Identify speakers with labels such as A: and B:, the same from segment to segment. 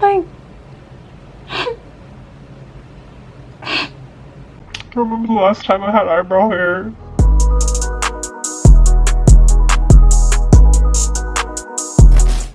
A: my... I remember the last time I had eyebrow hair.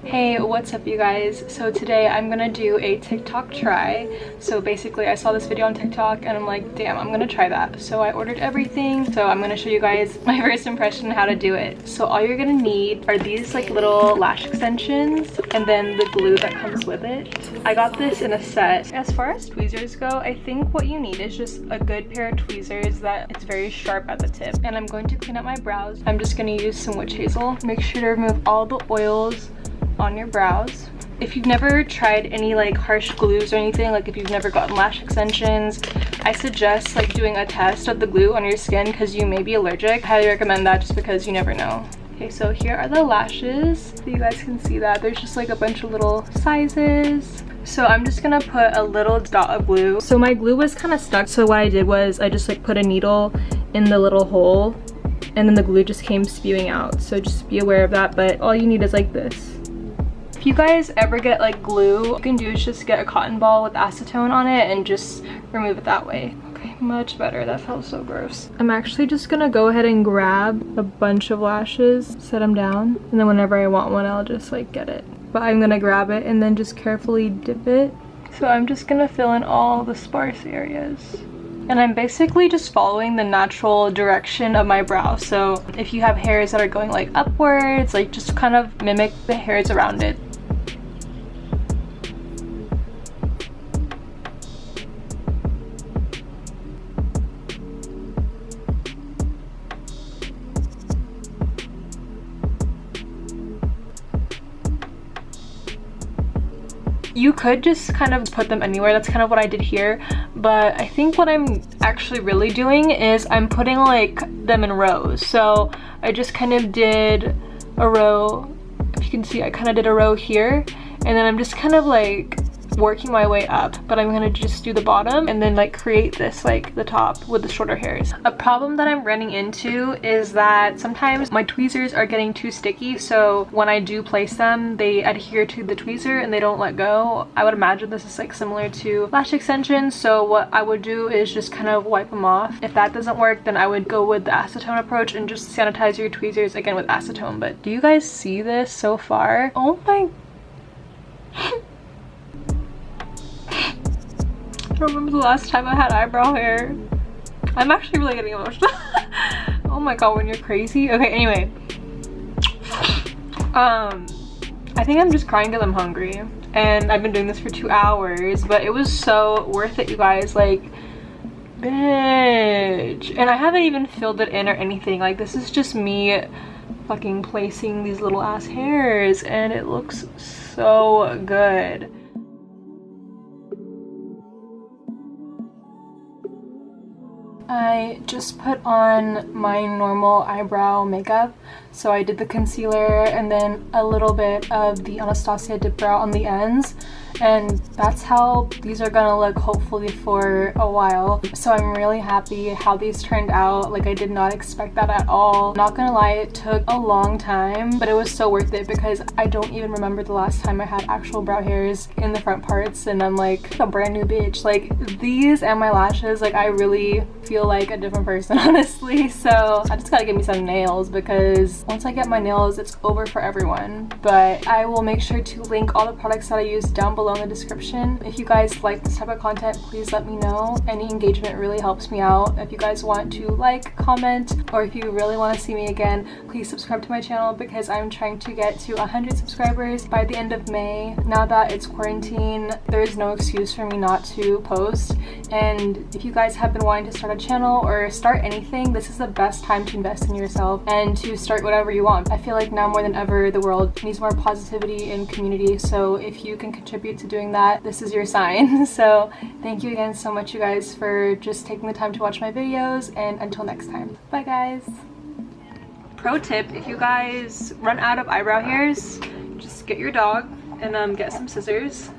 A: Hey, what's up you guys? So today I'm gonna do a TikTok try. So basically I saw this video on TikTok and I'm like, damn, I'm gonna try that. So I ordered everything. So I'm gonna show you guys my first impression how to do it. So all you're gonna need are these like little lash extensions and then the glue that comes with it. I got this in a set. As far as tweezers go, I think what you need is just a good pair of tweezers that it's very sharp at the tip. And I'm going to clean up my brows. I'm just gonna use some witch hazel. Make sure to remove all the oils on your brows. If you've never tried any like harsh glues or anything, like if you've never gotten lash extensions, I suggest like doing a test of the glue on your skin because you may be allergic. I highly recommend that just because you never know. Okay, so here are the lashes. So you guys can see that there's just like a bunch of little sizes. So I'm just gonna put a little dot of glue. So my glue was kind of stuck, so what I did was I just like put a needle in the little hole and then the glue just came spewing out. So just be aware of that, but all you need is like this. If you guys ever get like glue, what you can do is just get a cotton ball with acetone on it and just remove it that way. Okay, much better. That felt so gross. I'm actually just gonna go ahead and grab a bunch of lashes, set them down, and then whenever I want one, I'll just like get it. But I'm gonna grab it and then just carefully dip it. So I'm just gonna fill in all the sparse areas. And I'm basically just following the natural direction of my brow. So if you have hairs that are going like upwards, like just kind of mimic the hairs around it. You could just kind of put them anywhere. That's kind of what I did here. But I think what I'm actually really doing is I'm putting like them in rows. So I just kind of did a row. If you can see, I kind of did a row here. And then I'm just kind of like working my way up, but I'm gonna just do the bottom and then like create this like the top with the shorter hairs. A problem that I'm running into is that sometimes my tweezers are getting too sticky, so when I do place them they adhere to the tweezer and they don't let go. I would imagine this is like similar to lash extensions, so what I would do is just kind of wipe them off. If that doesn't work, then I would go with the acetone approach and just sanitize your tweezers again with acetone. But do you guys see this so far? Oh my I remember the last time I had eyebrow hair. I'm actually really getting emotional. Oh my god, when you're crazy. Okay, anyway. I think I'm just crying because I'm hungry. And I've been doing this for 2 hours, but it was so worth it, you guys. Like, bitch. And I haven't even filled it in or anything. Like, this is just me fucking placing these little ass hairs, and it looks so good. I just put on my normal eyebrow makeup. So I did the concealer and then a little bit of the Anastasia Dip Brow on the ends. And that's how these are gonna look hopefully for a while. So I'm really happy how these turned out. Like, I did not expect that at all. Not gonna lie, it took a long time, but it was so worth it because I don't even remember the last time I had actual brow hairs in the front parts and I'm like a brand new bitch. Like, these and my lashes, like I really feel like a different person, honestly. So I just gotta get me some nails because once I get my nails, it's over for everyone. But I will make sure to link all the products that I use down below in the description. If you guys like this type of content, please let me know. Any engagement really helps me out. If you guys want to like, comment, or if you really want to see me again, please subscribe to my channel because I'm trying to get to 100 subscribers by the end of May. Now that it's quarantine, there is no excuse for me not to post. And if you guys have been wanting to start a channel or start anything, this is the best time to invest in yourself and to start whatever you want. I feel like now more than ever the world needs more positivity and community, so if you can contribute to doing that, this is your sign. So thank you again so much, you guys, for just taking the time to watch my videos, and until next time, bye guys. Pro tip, if you guys run out of eyebrow hairs, just get your dog and get some scissors